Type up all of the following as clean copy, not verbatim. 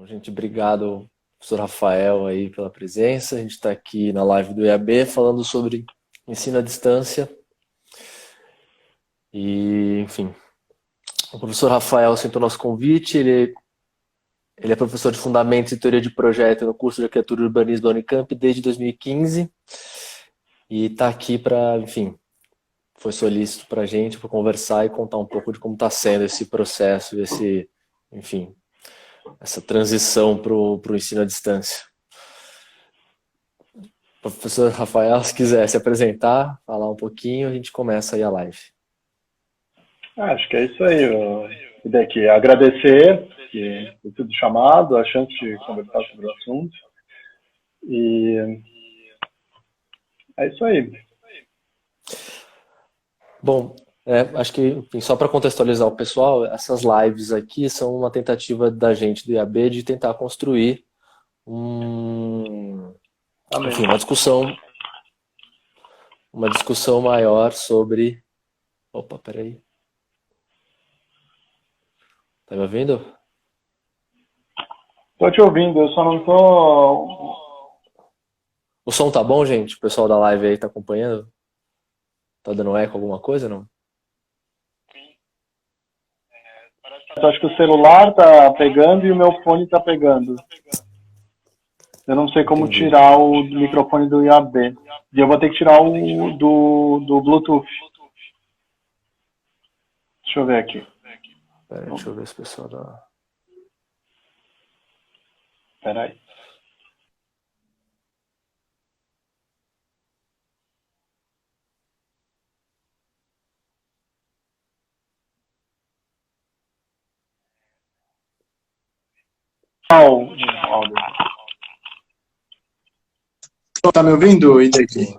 Bom, gente, obrigado, professor Rafael, aí pela presença. A gente está aqui na live do IAB falando sobre ensino à distância. E, enfim, o professor Rafael aceitou nosso convite. Ele é professor de Fundamentos e Teoria de Projeto no curso de Arquitetura e Urbanismo da Unicamp desde 2015 e está aqui para, enfim, foi solícito para a gente para conversar e contar um pouco de como está sendo esse processo, enfim, essa transição para o ensino à distância. Professor Rafael, se quiser se apresentar, falar um pouquinho, a gente começa aí a live. Acho que é isso aí, Hideki. Agradecer por tudo chamado, a chance de conversar sobre o assunto. E é isso aí. Bom, acho que, enfim, só para contextualizar o pessoal, essas lives aqui são uma tentativa da gente do IAB de tentar construir enfim, uma discussão maior sobre... Opa, peraí. Tá me ouvindo? Tô te ouvindo, eu só não tô... O som tá bom, gente? O pessoal da live aí tá acompanhando? Tá dando eco alguma coisa, não? Eu acho que o celular tá pegando e o meu fone tá pegando. Eu não sei como tirar o microfone do IAB. E eu vou ter que tirar o do Bluetooth. Deixa eu ver aqui. Pera aí, deixa eu ver se o pessoal dá... Espera aí. Tá me ouvindo, Hideki?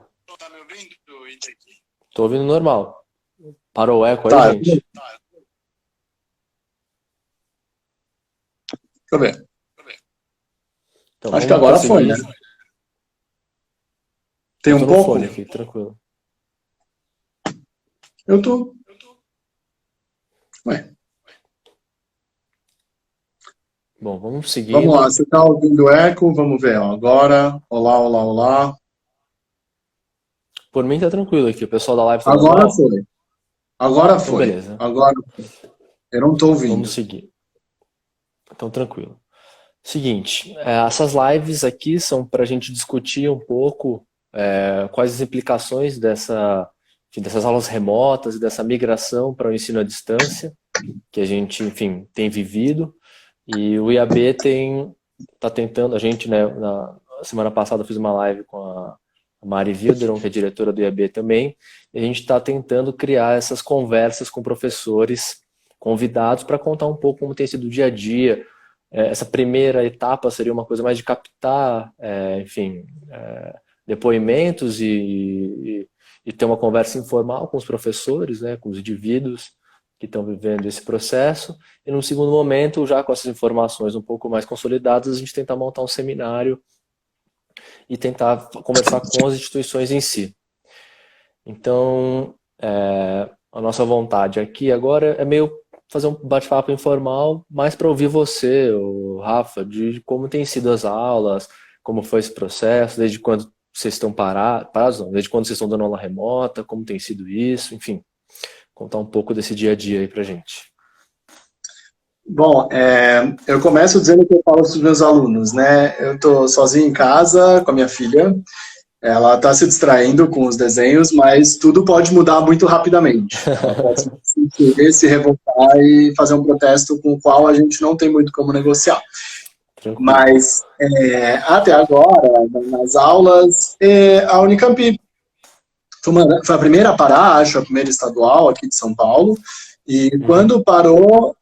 Tô ouvindo normal. Parou o eco aí, gente? Deixa eu ver. Então, acho que agora foi, né? Tem um pouco? Fone aqui, tranquilo. Eu tô. Ué. Bom, vamos seguir. Vamos lá, você tá ouvindo eco? Vamos ver, ó. Agora. Olá, olá, olá. Por mim tá tranquilo aqui, o pessoal da live tá Agora normal? foi. Agora então, foi. Beleza. Agora eu não tô ouvindo. Vamos seguir. Então, tranquilo. Seguinte, essas lives aqui são para a gente discutir um pouco quais as implicações dessas aulas remotas e dessa migração para o ensino à distância que a gente, enfim, tem vivido. E o IAB está tentando, a gente, né, na semana passada eu fiz uma live com a Mari Wilderon, que é diretora do IAB também, e a gente está tentando criar essas conversas com professores convidados para contar um pouco como tem sido o dia a dia. Essa primeira etapa seria uma coisa mais de captar, enfim, depoimentos e ter uma conversa informal com os professores, né, com os indivíduos que estão vivendo esse processo. E num segundo momento, já com essas informações um pouco mais consolidadas, a gente tentar montar um seminário e tentar conversar com as instituições em si. Então, a nossa vontade aqui agora é meio fazer um bate-papo informal, mais para ouvir você, o Rafa, de como tem sido as aulas, como foi esse processo, desde quando vocês estão parados, não, desde quando vocês estão dando aula remota, como tem sido isso, enfim, contar um pouco desse dia a dia aí pra gente. Bom, eu começo dizendo que eu falo para os meus alunos, né? Eu estou sozinho em casa com a minha filha, ela está se distraindo com os desenhos, mas tudo pode mudar muito rapidamente. Ela pode se revoltar e fazer um protesto com o qual a gente não tem muito como negociar. Tranquilo. Mas, até agora, nas aulas, a Unicamp foi a primeira a parar, acho, a primeira estadual aqui de São Paulo, e quando parou,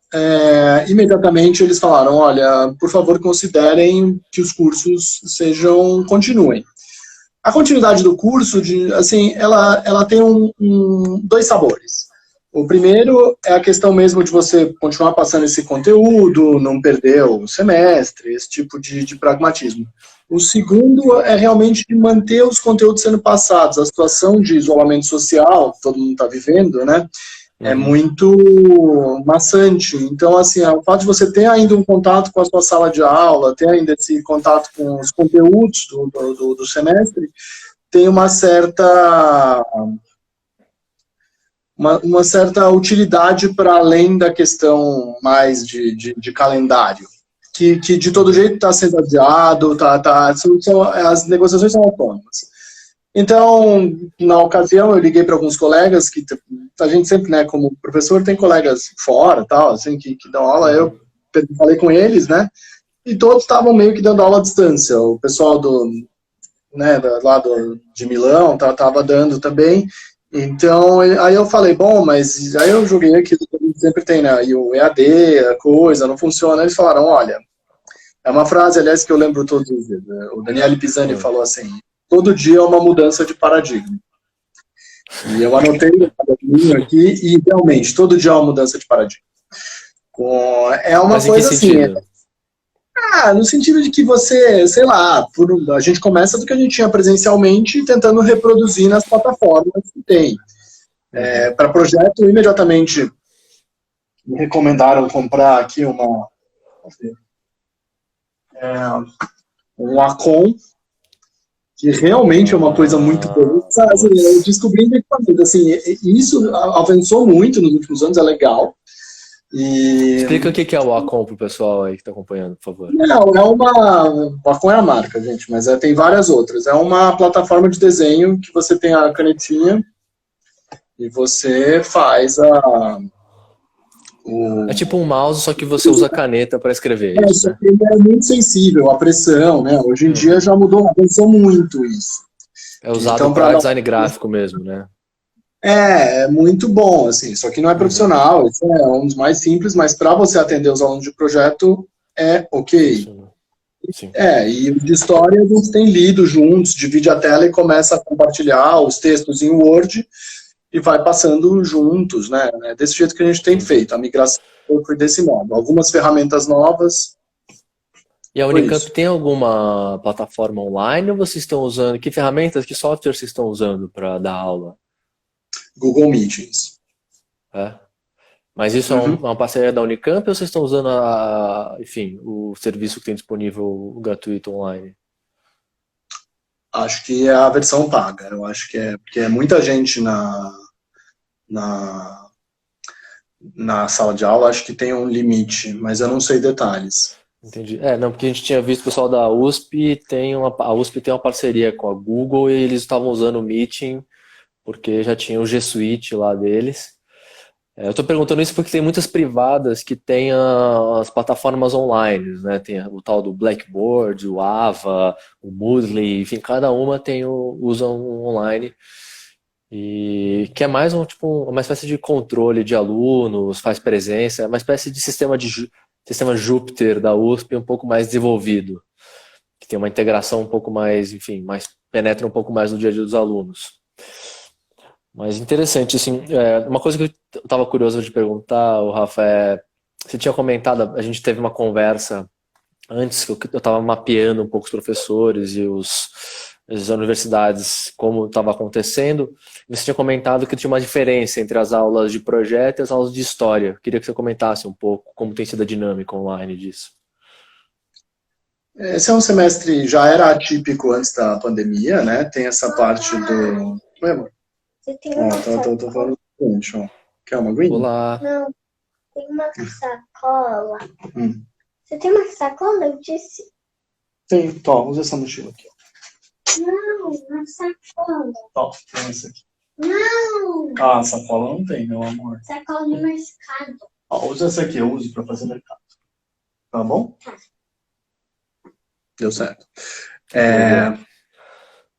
imediatamente eles falaram, olha, por favor, considerem que os cursos continuem. A continuidade do curso, assim, ela tem dois sabores. O primeiro é a questão mesmo de você continuar passando esse conteúdo, não perder o semestre, esse tipo de pragmatismo. O segundo é realmente manter os conteúdos sendo passados. A situação de isolamento social que todo mundo está vivendo, né? é Uhum. muito maçante. Então, assim, o fato de você ter ainda um contato com a sua sala de aula, ter ainda esse contato com os conteúdos do semestre, tem uma certa utilidade para além da questão mais de calendário, que de todo Uhum. jeito está sendo adiado, as negociações são autônomas. Então, na ocasião, eu liguei para alguns colegas, que a gente sempre, né, como professor, tem colegas fora, tal, assim, que dão aula, eu Uhum. falei com eles, né, e todos estavam meio que dando aula à distância. O pessoal né, de Milão tava dando também. Então, aí eu falei, bom, mas aí eu joguei aquilo que a gente sempre tem, né, e o EAD, a coisa, não funciona. Eles falaram, olha, é uma frase, aliás, que eu lembro todos os dias, né? O Daniele Pisani Uhum. falou assim, todo dia é uma mudança de paradigma. E eu anotei no caderninho aqui, e realmente, todo dia é uma mudança de paradigma. É uma Mas em que coisa assim, sentido? no sentido de que você, sei lá, a gente começa do que a gente tinha presencialmente, tentando reproduzir nas plataformas que tem. Uhum. Para projeto, imediatamente me recomendaram comprar aqui um Acom, que realmente é uma coisa muito boa. Ah, Assim, eu putz. descobri em equipamento, assim, isso avançou muito nos últimos anos, é legal. E Explica o que que é o Wacom pro pessoal aí que tá acompanhando, por favor. não, Wacom é a marca, gente, mas tem várias outras. É uma plataforma de desenho que você tem a canetinha e você faz É tipo o. um mouse, só que você usa caneta para escrever, é isso, Só né? que ele é muito sensível à pressão, né? Hoje em dia Uhum. já mudou, avançou muito isso. É usado Então, para para dar design gráfico mesmo, né? é muito bom, assim, só que não é Uhum. profissional, isso é um dos mais simples, mas para você atender os alunos de projeto, é ok. Funciona. Sim. E o de história a gente tem lido juntos, divide a tela e começa a compartilhar os textos em Word e vai passando juntos, né? É desse jeito que a gente tem Entendi. feito, a migração foi desse modo. Algumas ferramentas novas, E a foi Unicamp isso. tem alguma plataforma online ou vocês estão usando? Que ferramentas, que software vocês estão usando para dar aula? Google Meetings. É? Mas isso é Uhum. uma parceria da Unicamp ou vocês estão usando enfim, o serviço que tem disponível gratuito online? Acho que é a versão paga. Eu acho que é porque é muita gente na, na sala de aula, acho que tem um limite, mas eu não sei detalhes. Entendi. É, não, porque a gente tinha visto o pessoal da USP a USP tem uma parceria com a Google e eles estavam usando o Meeting porque já tinha o G Suite lá deles. Eu estou perguntando isso porque tem muitas privadas que têm as plataformas online, né? Tem o tal do Blackboard, o Ava, o Moodle, enfim, cada uma usa um online e que é mais uma espécie de controle de alunos, faz presença, é uma espécie de sistema Jupyter da USP um pouco mais desenvolvido, que tem uma integração um pouco mais, enfim, penetra um pouco mais no dia a dia dos alunos. Mas interessante, assim, uma coisa que eu estava curioso de perguntar, o Rafa, você tinha comentado, a gente teve uma conversa antes, que eu estava mapeando um pouco os professores e as universidades, como estava acontecendo, e você tinha comentado que tinha uma diferença entre as aulas de projeto e as aulas de história. Queria que você comentasse um pouco como tem sido a dinâmica online disso. Esse é um semestre, já era atípico antes da pandemia, né? Tem essa parte do. Oi, amor? Você tem uma tô falando com o ó. Quer uma green? Olá. Não, tem uma sacola. Você tem uma sacola? Eu disse. Tem, tó, usa essa mochila aqui. Não, uma sacola. Tó, tem essa aqui. Não! Ah, sacola não tem, meu amor. Sacola de mercado. Ó, usa essa aqui, eu uso pra fazer mercado. Tá bom? Tá. Deu certo. Boa, boa.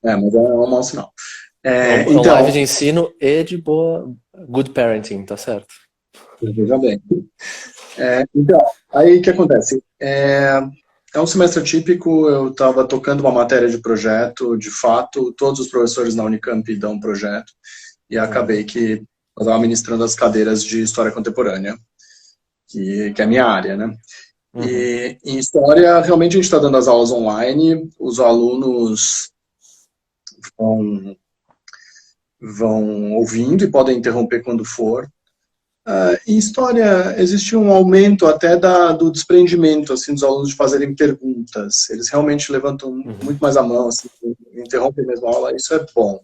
Mas é um mau sinal. É um live de ensino e de boa, good parenting, tá certo? Veja bem. Então, aí o que acontece? É um semestre atípico, eu estava tocando uma matéria de projeto, de fato, todos os professores na Unicamp dão um projeto, e acabei que eu estava ministrando as cadeiras de História Contemporânea, que é a minha área, né? Uhum. E em História, realmente a gente está dando as aulas online, os alunos vão ouvindo e podem interromper quando for. Em história, existe um aumento até do desprendimento, assim, dos alunos de fazerem perguntas. Eles realmente levantam Uhum. muito mais a mão, assim, interrompem mesmo a aula, isso é bom.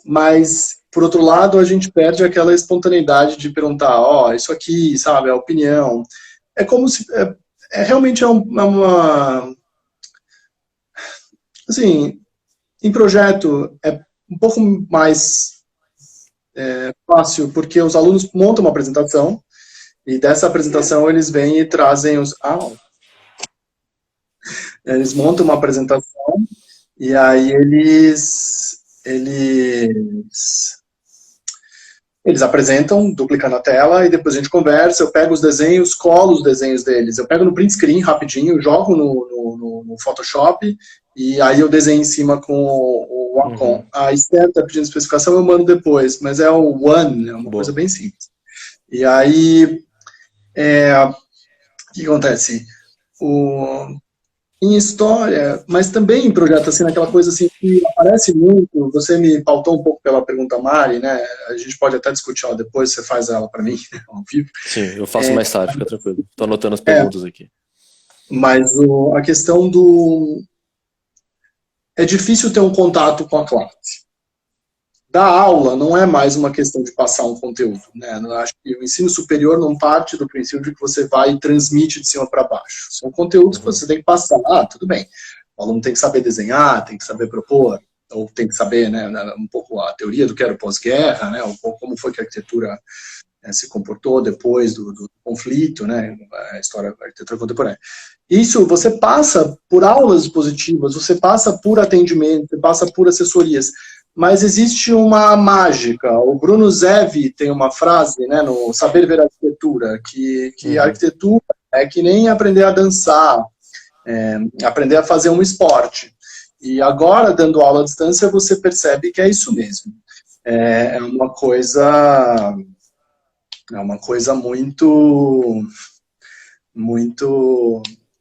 Mas, por outro lado, a gente perde aquela espontaneidade de perguntar, isso aqui, sabe, a opinião. É como se, realmente assim, em projeto é um pouco mais fácil, porque os alunos montam uma apresentação, e dessa apresentação eles vêm e trazem eles montam uma apresentação, e aí eles apresentam, duplicando a tela, e depois a gente conversa, eu pego os desenhos, colo os desenhos deles, eu pego no print screen rapidinho, jogo no Photoshop, e aí eu desenho em cima com o Wacom. Uhum. A Esther está pedindo especificação, eu mando depois, mas é o One, é uma coisa Boa. bem simples. E aí, o que acontece? O, em história, mas também em projeto, assim, naquela coisa assim que aparece muito, você me pautou um pouco pela pergunta Mari, né, a gente pode até discutir ela depois, você faz ela para mim, ao vivo, Sim, eu faço mais tarde, fica tranquilo. Tô anotando as é, perguntas aqui. mas a questão do... É difícil ter um contato com a classe. Da aula não é mais uma questão de passar um conteúdo, né? Eu acho que o ensino superior não parte do princípio de que você vai e transmite de cima para baixo. São conteúdos que Uhum. você tem que passar. Tudo bem. O aluno tem que saber desenhar, tem que saber propor, ou tem que saber, né, um pouco a teoria do que era o pós-guerra, né, um pouco como foi que a arquitetura se comportou depois do conflito, né, a história da arquitetura contemporânea. Isso, você passa por aulas positivas, você passa por atendimento, você passa por assessorias, mas existe uma mágica. O Bruno Zevi tem uma frase, né, no Saber Ver Arquitetura, que a Uhum. arquitetura é que nem aprender a dançar, aprender a fazer um esporte. E agora, dando aula à distância, você percebe que é isso mesmo. É uma coisa muito,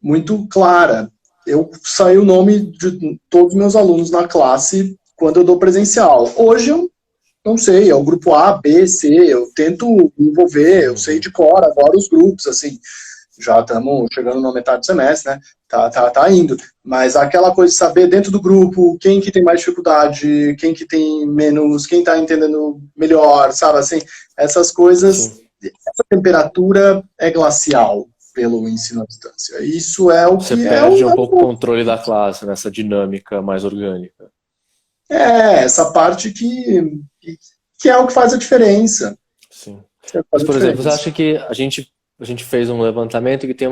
muito clara. Eu saio o nome de todos os meus alunos na classe quando eu dou presencial. Hoje eu não sei, é o grupo A, B, C, eu tento me envolver, eu sei Uhum. de cor agora os grupos, assim, já estamos chegando na metade do semestre, né? Tá indo. Mas aquela coisa de saber dentro do grupo quem que tem mais dificuldade, quem que tem menos, quem está entendendo melhor, sabe? Assim, essas coisas, Sim. essa temperatura é glacial pelo ensino à distância. Isso é o Você que perde um pouco o controle da classe nessa dinâmica mais orgânica. essa parte que é o que faz a diferença. Sim. Que faz Mas, a por exemplo, você diferença. acha que a gente fez um levantamento que tem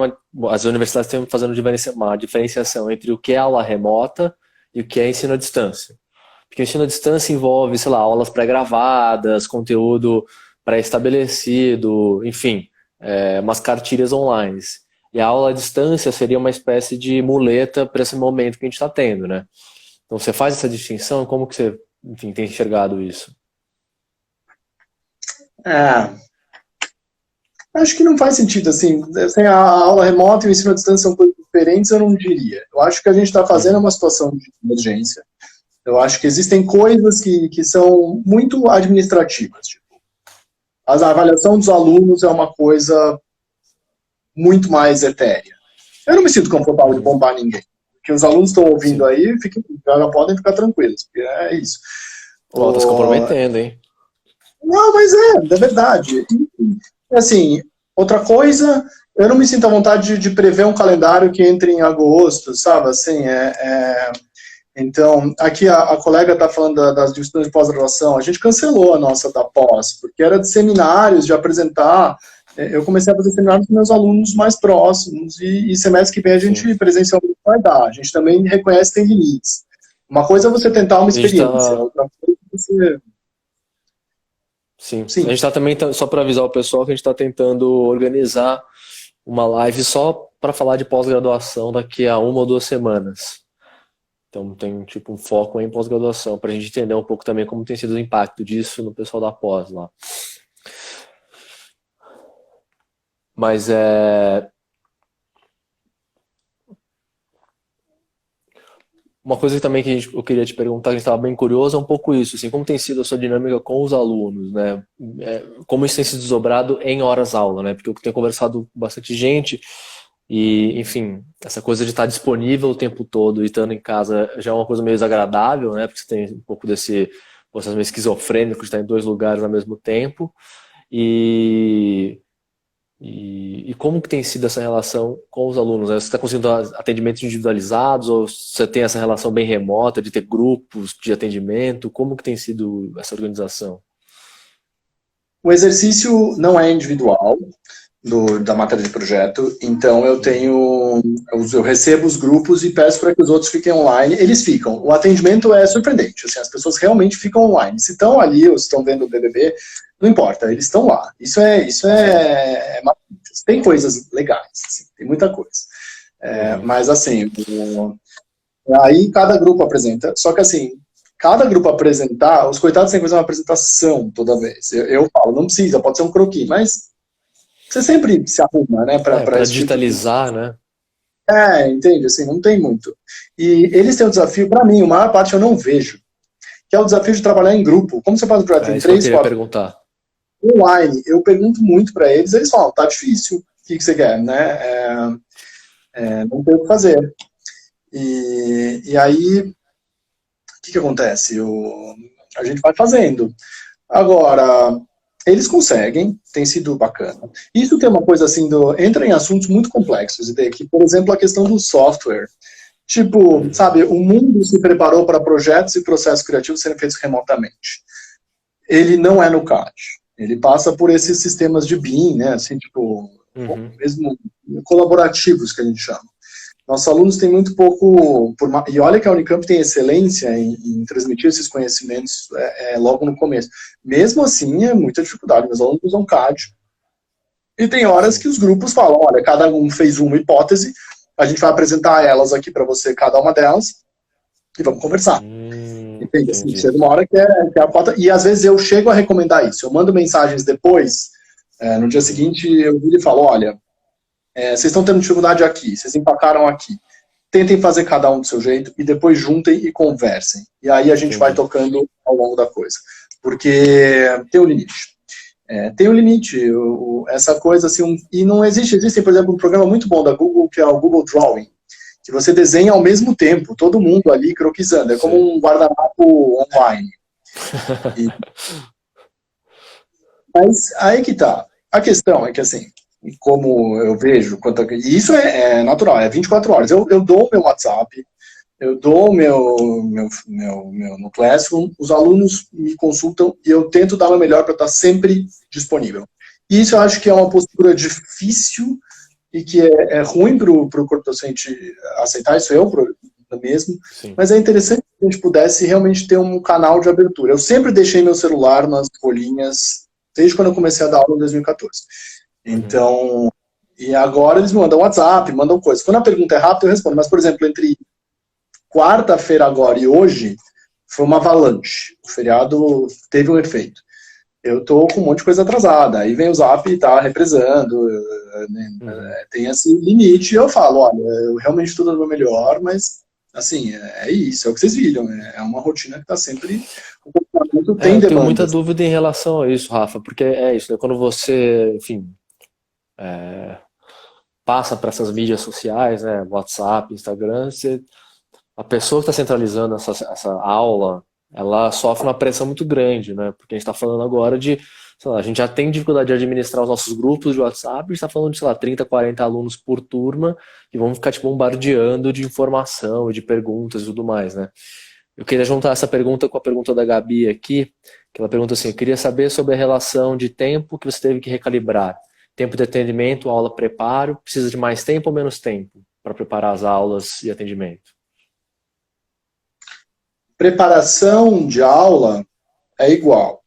as universidades estão fazendo uma diferenciação entre o que é aula remota e o que é ensino à distância. Porque o ensino à distância envolve, sei lá, aulas pré-gravadas, conteúdo pré-estabelecido, enfim, umas cartilhas online. E a aula à distância seria uma espécie de muleta para esse momento que a gente está tendo, né? Então você faz essa distinção, como que você, enfim, tem enxergado isso? É, acho que não faz sentido, assim, sem a aula remota e o ensino à distância são coisas diferentes, eu não diria. Eu acho que a gente está fazendo Uhum. uma situação de emergência. Eu acho que existem coisas que são muito administrativas. Tipo, a avaliação dos alunos é uma coisa muito mais etérea. Eu não me sinto confortável de Uhum. bombar ninguém. O que os alunos estão ouvindo Sim. aí, já podem ficar tranquilos, porque é isso. Ó, tá se O, comprometendo, hein? Não, mas é verdade. Assim, outra coisa, eu não me sinto à vontade de prever um calendário que entre em agosto, sabe? Assim, então, aqui a colega está falando das discussões de pós-graduação, a gente cancelou a nossa da pós, porque era de seminários, de apresentar. Eu comecei a fazer seminários com meus alunos mais próximos, e semestre que vem a Sim, gente presencialmente vai dar. A gente também reconhece que tem limites. Uma coisa é você sim. tentar uma A gente experiência, tá, outra coisa é você. sim. A Sim. gente tá também, só para avisar o pessoal que a gente está tentando organizar uma live só para falar de pós-graduação daqui a 1 ou 2 semanas. Então tem tipo um foco em pós-graduação, para a gente entender um pouco também como tem sido o impacto disso no pessoal da pós lá. Mas uma coisa também que eu queria te perguntar, que a gente estava bem curioso, é um pouco isso, assim, como tem sido a sua dinâmica com os alunos, né? Como isso tem se desdobrado em horas-aula, né? Porque eu tenho conversado com bastante gente e, enfim, essa coisa de estar disponível o tempo todo e estando em casa já é uma coisa meio desagradável, né? Porque você tem um pouco desse processo meio esquizofrênico de estar em dois lugares ao mesmo tempo. E e como que tem sido essa relação com os alunos, né? Você está conseguindo atendimentos individualizados ou você tem essa relação bem remota de ter grupos de atendimento? Como que tem sido essa organização? O exercício não é individual da matéria de projeto, então eu recebo os grupos e peço para que os outros fiquem online. Eles ficam. O atendimento é surpreendente, assim, as pessoas realmente ficam online. Se estão ali ou se estão vendo o BBB, não importa, eles estão lá. Isso é maravilhoso. Tem coisas legais, assim, tem muita coisa. Mas assim, aí cada grupo apresenta, só que assim, cada grupo apresentar, os coitados têm que fazer uma apresentação toda vez. Eu falo, não precisa, pode ser um croquis, mas você sempre se arruma, né, Para esse tipo de... digitalizar, né? Entende, assim, não tem muito. E eles têm um desafio, para mim, a maior parte eu não vejo, que é o desafio de trabalhar em grupo. Como você faz o projeto em Isso que eu 3, queria 4 perguntar. online, eu pergunto muito para eles, eles falam, tá difícil, o que você quer, né? Não tem o que fazer. E aí, o que acontece? A gente vai fazendo. Agora, eles conseguem, tem sido bacana. Isso tem uma coisa assim, entra em assuntos muito complexos, que, por exemplo, a questão do software. Tipo, sabe, o mundo se preparou para projetos e processos criativos serem feitos remotamente. Ele não é no CAD. Ele passa por esses sistemas de BIM, né, assim, tipo, mesmo colaborativos, que a gente chama. Nossos alunos têm muito pouco... E olha que a Unicamp tem excelência em transmitir esses conhecimentos logo no começo. Mesmo assim, é muita dificuldade. Meus alunos usam CAD. E tem horas que os grupos falam, olha, cada um fez uma hipótese, a gente vai apresentar elas aqui para você, cada uma delas, e vamos conversar. Entende? Assim, chega uma hora que é a pauta... E às vezes eu chego a recomendar isso. Eu mando mensagens depois, no dia seguinte, eu viro e falo, olha... vocês estão tendo dificuldade aqui, vocês empacaram aqui. Tentem fazer cada um do seu jeito e depois juntem e conversem. E aí a gente vai tocando ao longo da coisa. Porque tem um limite. Tem um limite. Essa coisa assim... E não existe, por exemplo, um programa muito bom da Google, que é o Google Drawing, que você desenha ao mesmo tempo, todo mundo ali croquisando. É como um guardanapo online. Mas aí que tá. A questão é que assim... como eu vejo, e isso é natural, é 24 horas. Eu dou o meu WhatsApp, eu dou o no Classroom, os alunos me consultam e eu tento dar o melhor para estar sempre disponível. E isso eu acho que é uma postura difícil e que é ruim para o corpo docente aceitar, isso eu mesmo, mas é interessante que a gente pudesse realmente ter um canal de abertura. Eu sempre deixei meu celular nas folhinhas, desde quando eu comecei a dar aula em 2014. Então, e agora eles me mandam WhatsApp, mandam coisas. Quando a pergunta é rápida, eu respondo. Mas, por exemplo, entre quarta-feira agora e hoje, foi uma avalanche. O feriado teve um efeito. Eu tô com um monte de coisa atrasada. Aí vem o Zap e tá represando. Tem esse limite. E eu falo, olha, eu realmente estou dando o meu melhor, mas, assim, é isso. É o que vocês viram. É uma rotina que tá sempre... O comportamento tem eu demandas. tenho muita dúvida em relação a isso, Rafa, porque é isso, né? Quando você, enfim... passa para essas mídias sociais, né, WhatsApp, Instagram, a pessoa que está centralizando essa aula, ela sofre uma pressão muito grande, né, porque a gente está falando agora de, sei lá, a gente já tem dificuldade de administrar os nossos grupos de WhatsApp, a gente está falando de, sei lá, 30, 40 alunos por turma, que vão ficar tipo, bombardeando de informação e de perguntas e tudo mais, né. Eu queria juntar essa pergunta com a pergunta da Gabi aqui, que ela pergunta assim, eu queria saber sobre a relação de tempo que você teve que recalibrar. Tempo de atendimento, aula, preparo, precisa de mais tempo ou menos tempo para preparar as aulas e atendimento? Preparação de aula é igual.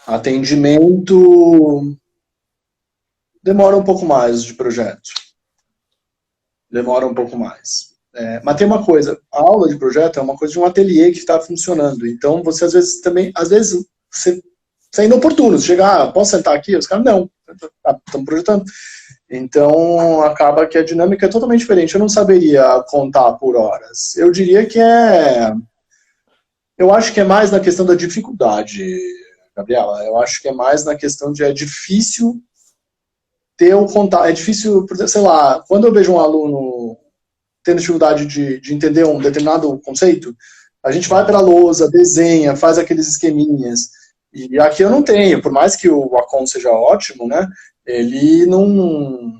Atendimento demora um pouco mais de projeto. Demora um pouco mais. Mas tem uma coisa, a aula de projeto é uma coisa de um ateliê que está funcionando. Então, você às vezes também, você é inoportuno. Você chega, posso sentar aqui? Os caras, não. Estamos projetando. Então, acaba que a dinâmica é totalmente diferente. Eu não saberia contar por horas. Eu diria que eu acho que é mais na questão da dificuldade, Gabriela. Eu acho que é mais na questão de é difícil ter o contato. É difícil, sei lá, quando eu vejo um aluno tendo dificuldade de entender um determinado conceito, a gente vai para a lousa, desenha, faz aqueles esqueminhas. E aqui eu não tenho, por mais que o Acon seja ótimo, né? Ele não,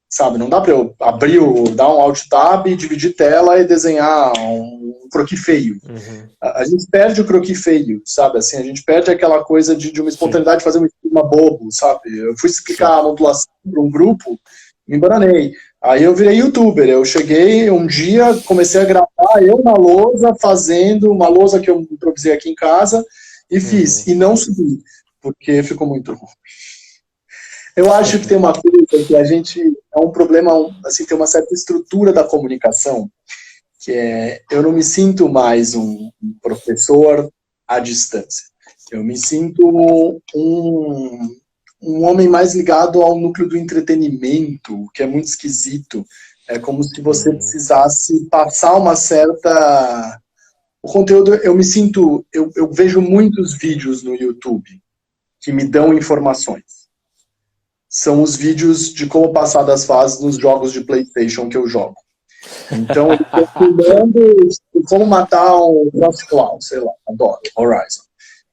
sabe, não dá para eu abrir, dar um Alt Tab, dividir tela e desenhar um croquis feio. Uhum. A gente perde o croquis feio, sabe? Assim, a gente perde aquela coisa de uma espontaneidade de fazer um esquema bobo, sabe? Eu fui explicar a modulação para um grupo, me embananei. Aí eu virei youtuber. Eu cheguei um dia, comecei a gravar eu na lousa, fazendo uma lousa que eu improvisei aqui em casa, e fiz. E não subi, porque ficou muito ruim. Eu acho que tem uma coisa que a gente... É um problema, assim, tem uma certa estrutura da comunicação, que é, eu não me sinto mais um professor à distância. Eu me sinto um homem mais ligado ao núcleo do entretenimento, que é muito esquisito. É como se você precisasse passar uma certa... O conteúdo, eu me sinto... Eu vejo muitos vídeos no YouTube que me dão informações. São os vídeos de como passar das fases nos jogos de PlayStation que eu jogo. Então, eu estou filmando como matar um Cross Cloud, sei lá, adoro, Horizon.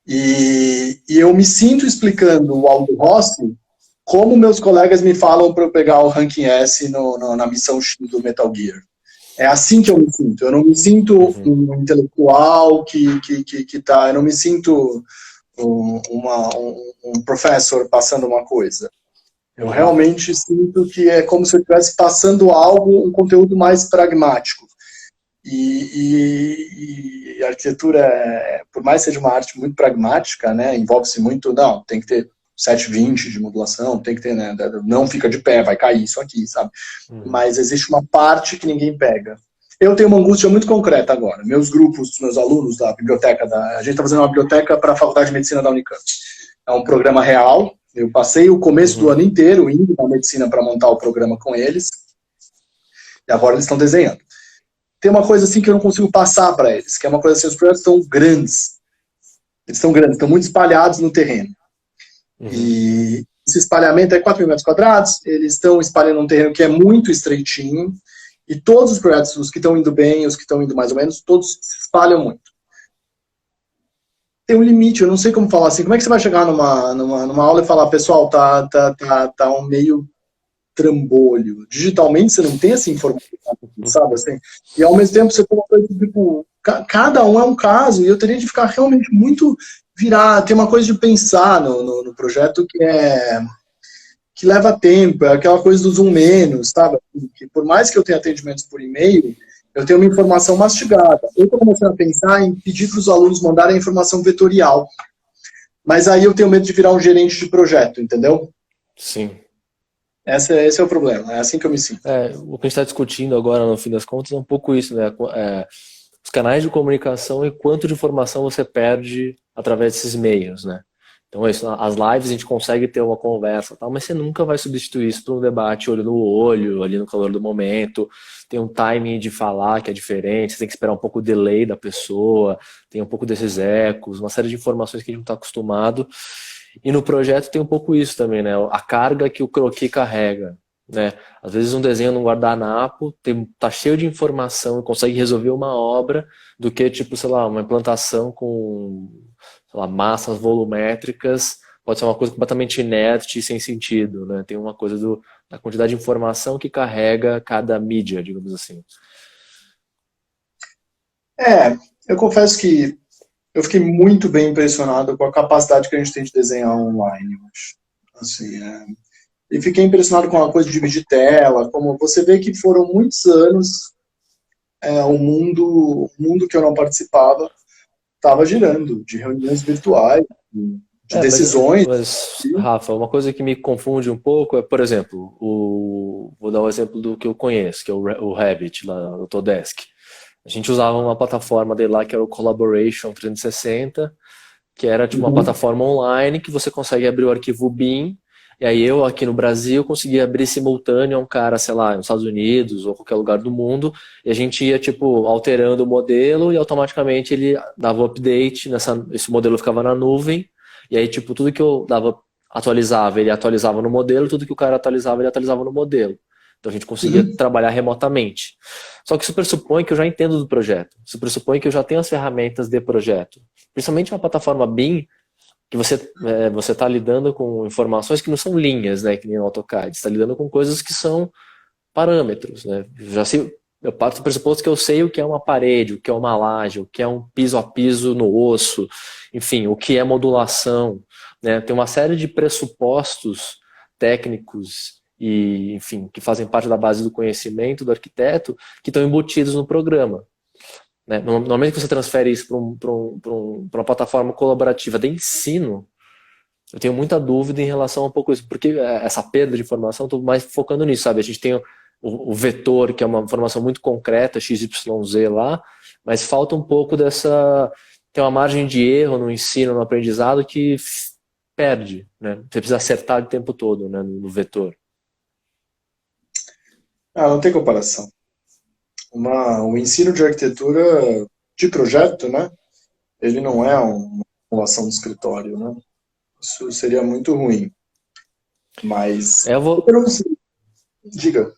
E eu me sinto explicando o Aldo Rossi como meus colegas me falam para eu pegar o Ranking S na missão X do Metal Gear. É assim que eu me sinto. Eu não me sinto um intelectual que tá... Eu não me sinto um professor passando uma coisa. Eu realmente sinto que é como se eu estivesse passando algo, um conteúdo mais pragmático. E a arquitetura, por mais que seja uma arte muito pragmática, né, envolve-se muito, não, tem que ter 720 de modulação, tem que ter, né, não fica de pé, vai cair isso aqui, sabe? Mas existe uma parte que ninguém pega. Eu tenho uma angústia muito concreta agora. Meus grupos, meus alunos da biblioteca, a gente está fazendo uma biblioteca para a Faculdade de Medicina da Unicamp. É um programa real. Eu passei o começo do ano inteiro indo na medicina para montar o programa com eles. E agora eles estão desenhando. Tem uma coisa assim que eu não consigo passar para eles, que é uma coisa assim, os projetos estão grandes. Eles estão grandes, estão muito espalhados no terreno. E esse espalhamento é 4.000 metros quadrados, eles estão espalhando um terreno que é muito estreitinho, e todos os projetos, os que estão indo bem, os que estão indo mais ou menos, todos se espalham muito. Tem um limite, eu não sei como falar assim. Como é que você vai chegar numa aula e falar, pessoal, tá um meio trambolho. Digitalmente você não tem essa informação, sabe? Assim, e ao mesmo tempo você tem uma coisa tipo, cada um é um caso, e eu teria de ficar realmente muito tem uma coisa de pensar no projeto que leva tempo, é aquela coisa do zoom menos, sabe? Que por mais que eu tenha atendimentos por e-mail, eu tenho uma informação mastigada. Eu estou começando a pensar em pedir para os alunos mandarem a informação vetorial. Mas aí eu tenho medo de virar um gerente de projeto, entendeu? Sim. Esse é o problema, é assim que eu me sinto. O que a gente está discutindo agora, no fim das contas, é um pouco isso, né? Os canais de comunicação e quanto de informação você perde através desses meios, né? Então, isso, as lives a gente consegue ter uma conversa, tal, mas você nunca vai substituir isso por um debate olho no olho, ali no calor do momento. Tem um timing de falar que é diferente, você tem que esperar um pouco o delay da pessoa, tem um pouco desses ecos, uma série de informações que a gente não está acostumado. E no projeto tem um pouco isso também, né? A carga que o croquis carrega, né? Às vezes um desenho num guardanapo tá cheio de informação e consegue resolver uma obra do que, tipo, sei lá, uma implantação com, sei lá, massas volumétricas, pode ser uma coisa completamente inerte e sem sentido, né? Tem uma coisa da quantidade de informação que carrega cada mídia, digamos assim. Eu confesso que eu fiquei muito bem impressionado com a capacidade que a gente tem de desenhar online, eu acho. Assim, e fiquei impressionado com a coisa de dividir tela, como você vê que foram muitos anos o mundo que eu não participava estava girando, de reuniões virtuais, de decisões. Mas, Rafa, uma coisa que me confunde um pouco é, por exemplo, vou dar um exemplo do que eu conheço, que é o Revit, lá no Autodesk. A gente usava uma plataforma dele lá que era o Collaboration 360, que era tipo uma plataforma online que você consegue abrir o arquivo BIM E aí eu, aqui no Brasil, conseguia abrir simultâneo a um cara, sei lá, nos Estados Unidos ou qualquer lugar do mundo, e a gente ia, tipo, alterando o modelo e automaticamente ele dava update, esse modelo ficava na nuvem, e aí, tipo, tudo que eu dava, atualizava, ele atualizava no modelo, tudo que o cara atualizava, ele atualizava no modelo. Então a gente conseguia Uhum. trabalhar remotamente. Só que isso pressupõe que eu já entendo do projeto, isso pressupõe que eu já tenho as ferramentas de projeto. Principalmente uma plataforma BIM, que você está lidando com informações que não são linhas, né, que nem no AutoCAD. Você está lidando com coisas que são parâmetros, né? Eu parto do pressuposto que eu sei o que é uma parede, o que é uma laje, o que é um piso a piso no osso, enfim, o que é modulação, né? Tem uma série de pressupostos técnicos e, enfim, que fazem parte da base do conhecimento do arquiteto que estão embutidos no programa. Né? Normalmente que você transfere isso para uma plataforma colaborativa de ensino, eu tenho muita dúvida em relação a um pouco isso, porque essa perda de informação, estou mais focando nisso, sabe? A gente tem o vetor, que é uma informação muito concreta, XYZ lá, mas falta um pouco dessa. Tem uma margem de erro no ensino, no aprendizado, que perde, né? Você precisa acertar o tempo todo, né, no vetor. Ah, não tem comparação. O ensino de arquitetura de projeto, né? Ele não é uma simulação de escritório, né? Isso seria muito ruim. Mas, Eu eu vou. não sei. Diga.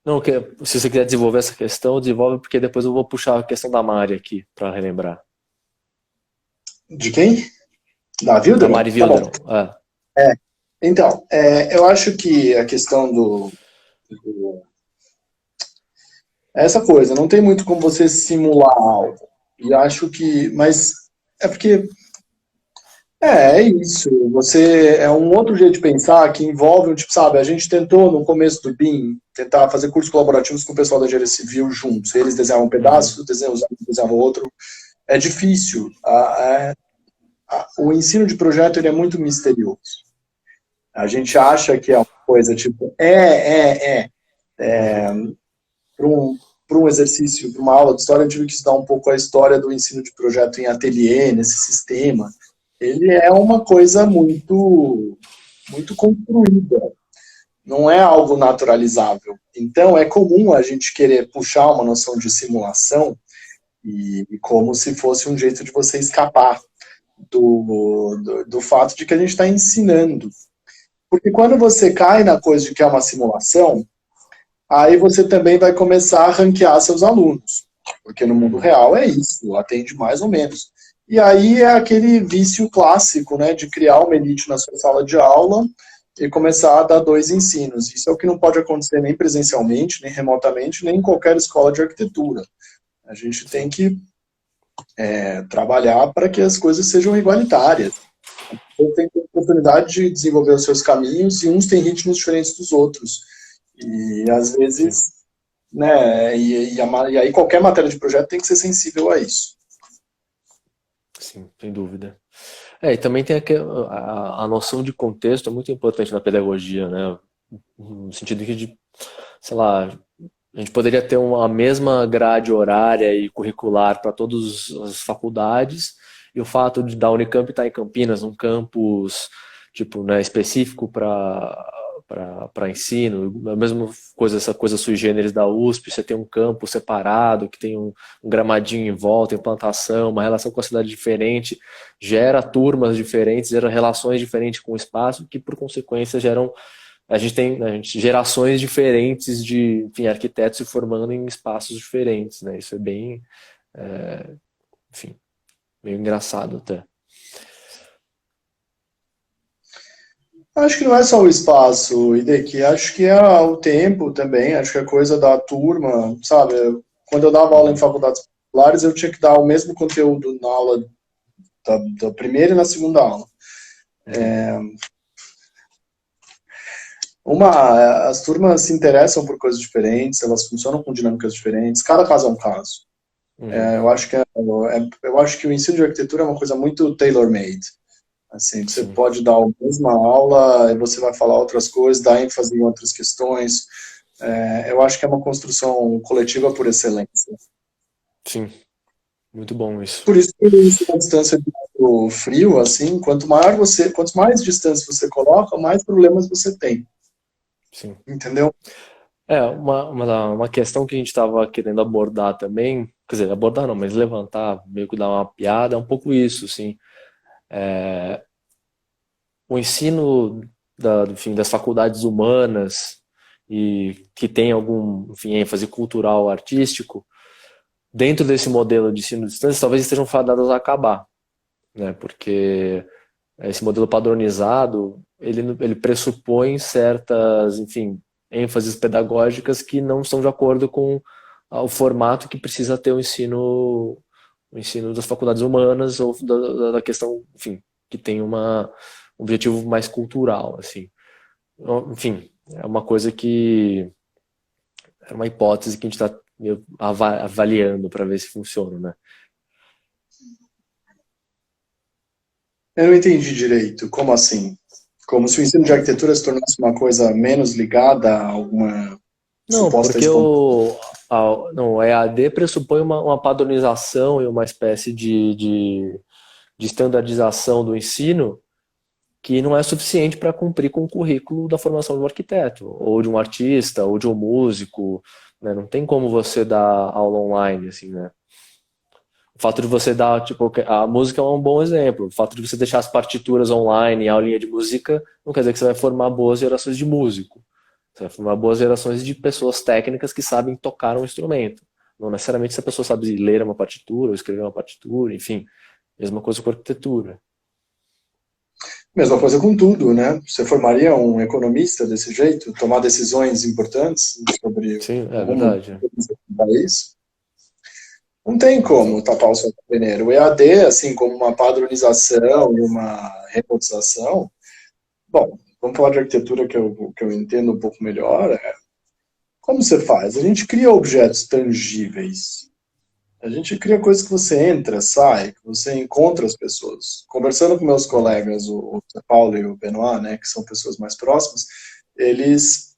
Não, se você quiser desenvolver essa questão, desenvolve, porque depois eu vou puxar a questão da Mari aqui, para relembrar. De quem? Da Da Wilderon? Mari Tá bom. Wilderon. É. Então, eu acho que a questão é essa coisa, não tem muito como você simular algo. E acho que, mas é porque é isso. Você é um outro jeito de pensar que envolve, tipo, sabe, a gente tentou no começo do BIM tentar fazer cursos colaborativos com o pessoal da engenharia civil juntos. Eles desenhavam um Uhum. pedaço, desenhavam outro. É difícil. O ensino de projeto ele é muito misterioso. A gente acha que é uma coisa tipo, Uhum. para um exercício, para uma aula de história, eu tive que estudar um pouco a história do ensino de projeto em ateliê, nesse sistema. Ele é uma coisa muito construída, não é algo naturalizável. Então, é comum a gente querer puxar uma noção de simulação e como se fosse um jeito de você escapar do fato de que a gente está ensinando. Porque quando você cai na coisa de que é uma simulação, aí você também vai começar a ranquear seus alunos. Porque no mundo Uhum. real é isso, atende mais ou menos. E aí é aquele vício clássico, né, de criar uma elite na sua sala de aula e começar a dar dois ensinos. Isso é o que não pode acontecer nem presencialmente, nem remotamente, nem em qualquer escola de arquitetura. A gente tem Sim. que trabalhar para que as coisas sejam igualitárias. Você tem oportunidade de desenvolver os seus caminhos e uns têm ritmos diferentes dos outros. E às Sim. vezes, né, e aí qualquer matéria de projeto tem que ser sensível a isso. Sim, sem dúvida. E também tem a noção de contexto é muito importante na pedagogia, né? No sentido que, sei lá, a gente poderia ter uma mesma grade horária e curricular para todas as faculdades, e o fato de da Unicamp estar em Campinas, um campus tipo, né, específico para ensino, a mesma coisa, essa coisa sui generis da USP, você tem um campus separado, que tem um gramadinho em volta, implantação, uma relação com a cidade diferente, gera turmas diferentes, gera relações diferentes com o espaço, que por consequência geram a gente tem, né, gerações diferentes de, enfim, arquitetos se formando em espaços diferentes, né? Isso é bem, enfim, meio engraçado até. Acho que não é só o espaço, Hideki, acho que é o tempo também, acho que é coisa da turma, sabe? Quando eu dava aula em Uhum. faculdades particulares, eu tinha que dar o mesmo conteúdo na aula da primeira e na segunda aula. Uhum. As turmas se interessam por coisas diferentes, elas funcionam com dinâmicas diferentes, cada caso é um caso. Uhum. Eu acho que o ensino de arquitetura é uma coisa muito tailor-made. Assim, você Sim, pode dar a mesma aula e você vai falar outras coisas, dar ênfase em outras questões. Eu acho que é uma construção coletiva por excelência. sim. Muito bom isso. Por isso que a distância do frio, assim, quanto mais distância você coloca, mais problemas você tem. Sim. Entendeu? Uma questão que a gente estava querendo abordar também, quer dizer, abordar não, mas levantar, meio que dar uma piada, é um pouco isso, assim. O ensino enfim, das faculdades humanas e que tem algum, enfim, ênfase cultural, artístico, dentro desse modelo de ensino à distância, talvez estejam fadadas a acabar, né? Porque esse modelo padronizado, ele pressupõe certas, enfim, ênfases pedagógicas que não estão de acordo com o formato que precisa ter o ensino das faculdades humanas ou da questão, enfim, que tem um objetivo mais cultural, assim. Enfim, é uma coisa que é uma hipótese que a gente está avaliando para ver se funciona, né? Eu não entendi direito. Como assim? Como se o ensino de arquitetura se tornasse uma coisa menos ligada a alguma Não, suposta porque espontaneidade? não, o EAD pressupõe uma padronização e uma espécie de standardização do ensino que não é suficiente para cumprir com o currículo da formação de um arquiteto, ou de um artista, ou de um músico, né? Não tem como você dar aula online, assim, né? O fato de você dar, tipo, a música é um bom exemplo. O fato de você deixar as partituras online, a aulinha de música, não quer dizer que você vai formar boas gerações de músico. Você vai formar boas gerações de pessoas técnicas que sabem tocar um instrumento. Não necessariamente se a pessoa sabe ler uma partitura ou escrever uma partitura, enfim. Mesma coisa com arquitetura. Mesma coisa com tudo, né? Você formaria um economista desse jeito, tomar decisões importantes sobre Sim, o é rumo verdade. do país? Não tem Mas, como tapar o sol com a peneira. O EAD, assim como uma padronização e uma remotização, bom, vamos falar de arquitetura que eu entendo um pouco melhor. Como você faz? A gente cria objetos tangíveis. A gente cria coisas que você entra, sai, que você encontra as pessoas. Conversando com meus uhum, colegas, o Paulo e o Benoit, né, que são pessoas mais próximas, eles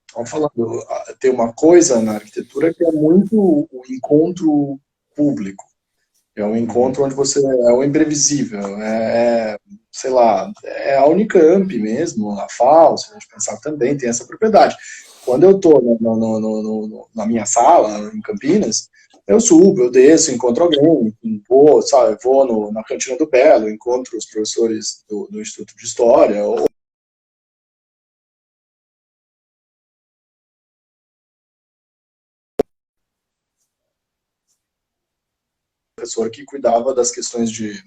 estão falando, tem uma coisa na arquitetura que é muito o encontro público. É um uhum, encontro onde você é o imprevisível, sei lá, é a Unicamp mesmo, a FAO, se a gente pensar também, tem essa propriedade. Quando eu estou na minha sala, em Campinas, eu subo, eu desço, encontro alguém, vou, sabe, vou na Cantina do Belo, encontro os professores do Instituto de História, ou o professor que cuidava das questões de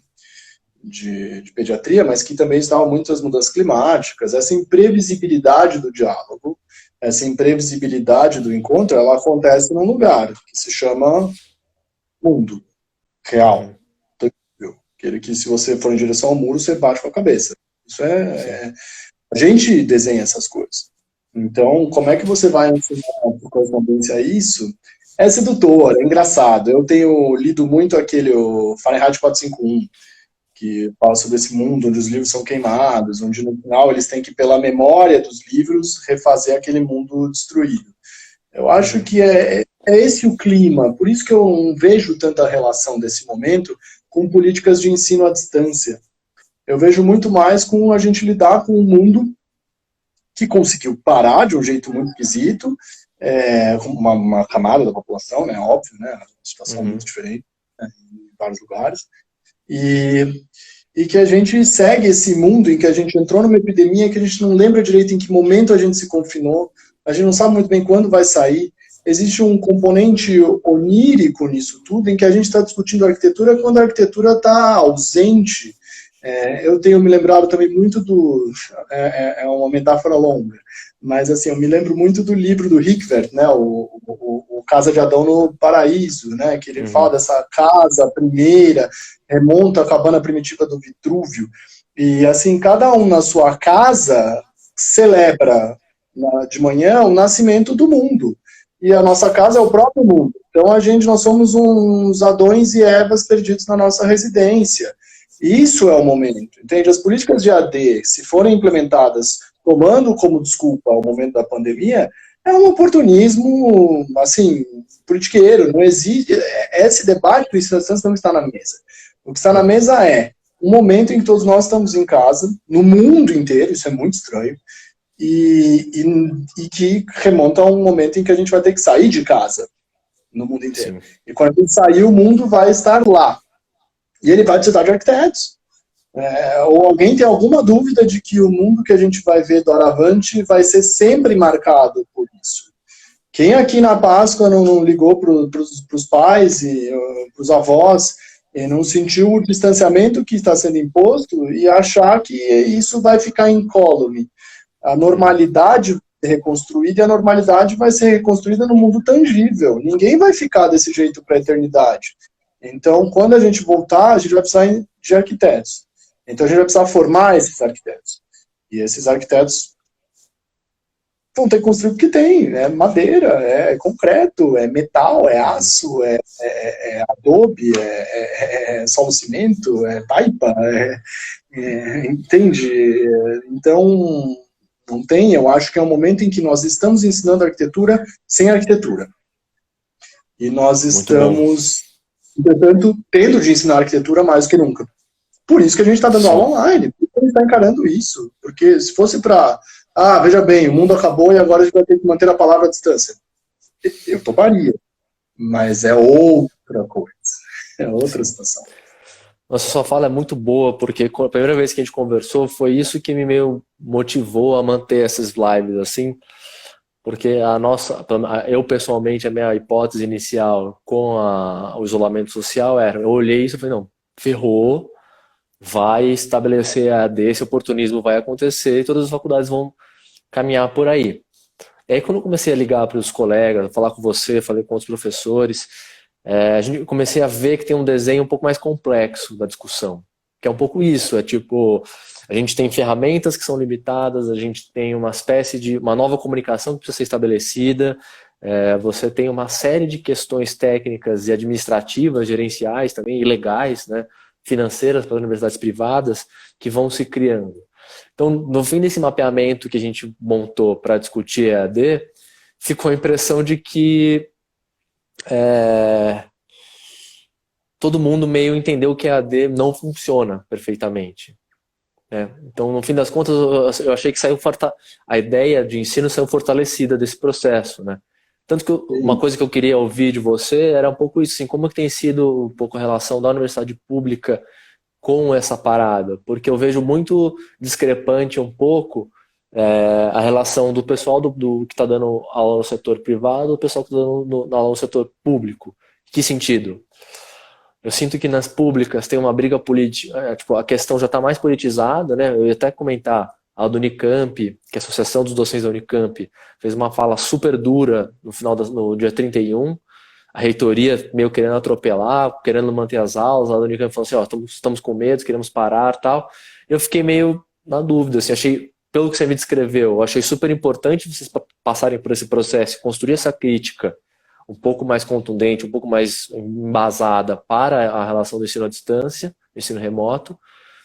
pediatria, mas que também estavam muitas mudanças climáticas, essa imprevisibilidade do diálogo, essa imprevisibilidade do encontro, ela acontece num lugar que se chama mundo real, uhum, aquele que se você for em direção ao muro, você bate com a cabeça. Isso sim. a gente desenha essas coisas. Então, como é que você vai ensinar por correspondência a isso? É sedutor, é engraçado. Eu tenho lido muito aquele o Fahrenheit 451, que fala sobre esse mundo onde os livros são queimados, onde no final eles têm que, pela memória dos livros, refazer aquele mundo destruído. Eu acho Uhum. que é esse o clima, por isso que eu não vejo tanta relação desse momento com políticas de ensino à distância. Eu vejo muito mais com a gente lidar com um mundo que conseguiu parar de um jeito muito esquisito, uma camada da população, né, óbvio, né, uma situação muito Uhum. diferente, né, em vários lugares, e e que a gente segue esse mundo em que a gente entrou numa epidemia que a gente não lembra direito em que momento a gente se confinou, a gente não sabe muito bem quando vai sair. Existe um componente onírico nisso tudo, em que a gente está discutindo arquitetura quando a arquitetura está ausente. Eu tenho me lembrado também muito é uma metáfora longa, mas assim, eu me lembro muito do livro do Hickvert, né, o Casa de Adão no Paraíso, né, que ele fala Uhum. dessa casa primeira, remonta à cabana primitiva do Vitrúvio, e assim, cada um na sua casa celebra de manhã o nascimento do mundo, e a nossa casa é o próprio mundo. Então nós somos uns Adões e Evas perdidos na nossa residência. Isso é o momento, entende? As políticas de AD, se forem implementadas tomando como desculpa o momento da pandemia, é um oportunismo, assim, politiqueiro, não existe, esse debate do ensino à distância não está na mesa. O que está na mesa é um momento em que todos nós estamos em casa, no mundo inteiro, isso é muito estranho, e que remonta a um momento em que a gente vai ter que sair de casa, no mundo inteiro. Sim. E quando a gente sair, o mundo vai estar lá. E ele vai precisar de arquitetos. Ou alguém tem alguma dúvida de que o mundo que a gente vai ver doravante vai ser sempre marcado por isso? Quem aqui na Páscoa não ligou para os pais e para os avós e não sentiu o distanciamento que está sendo imposto e achar que isso vai ficar incólume? A normalidade é reconstruída e a normalidade vai ser reconstruída no mundo tangível. Ninguém vai ficar desse jeito para a eternidade. Então, quando a gente voltar, a gente vai precisar de arquitetos. Então, a gente vai precisar formar esses arquitetos. E esses arquitetos vão ter que construir o que tem. É madeira, é concreto, é metal, é aço, é adobe, é solo-cimento, é taipa, entende? Então, não tem. Eu acho que é um momento em que nós estamos ensinando arquitetura sem arquitetura. E nós estamos, portanto, tendo de ensinar arquitetura mais do que nunca. Por isso que a gente está dando aula online, por isso que a gente está encarando isso. Porque se fosse para, veja bem, o mundo acabou e agora a gente vai ter que manter a palavra à distância. Eu toparia. Mas é outra coisa. É outra situação. Nossa, sua fala é muito boa, porque a primeira vez que a gente conversou foi isso que me meio motivou a manter essas lives, assim, porque eu pessoalmente, a minha hipótese inicial com o isolamento social era, eu olhei isso e falei, não, ferrou, vai estabelecer a AD, esse oportunismo vai acontecer e todas as faculdades vão caminhar por aí. E aí quando eu comecei a ligar para os colegas, falar com você, falei com os professores, comecei a ver que tem um desenho um pouco mais complexo da discussão, que é um pouco isso, é tipo, a gente tem ferramentas que são limitadas, a gente tem uma espécie de uma nova comunicação que precisa ser estabelecida, você tem uma série de questões técnicas e administrativas, gerenciais também, e legais, né, financeiras para as universidades privadas, que vão se criando. Então, no fim desse mapeamento que a gente montou para discutir EAD, ficou a impressão de que todo mundo meio entendeu que a EAD não funciona perfeitamente. Então, no fim das contas, eu achei que a ideia de ensino saiu fortalecida desse processo, né? Tanto que uma coisa que eu queria ouvir de você era um pouco isso, assim, como que tem sido um pouco a relação da universidade pública com essa parada, porque eu vejo muito discrepante um pouco a relação do pessoal que está dando aula no setor privado e do pessoal que está dando aula no setor público. Que sentido? Eu sinto que nas públicas tem uma briga política, tipo, a questão já está mais politizada, né? Eu ia até comentar, a do Unicamp, que é a Associação dos Docentes da Unicamp, fez uma fala super dura no dia 31, a reitoria meio querendo atropelar, querendo manter as aulas, a do Unicamp falou assim, estamos com medo, queremos parar, tal. Eu fiquei meio na dúvida, assim, achei, pelo que você me descreveu, eu achei super importante vocês passarem por esse processo, construir essa crítica um pouco mais contundente, um pouco mais embasada para a relação do ensino à distância, ensino remoto,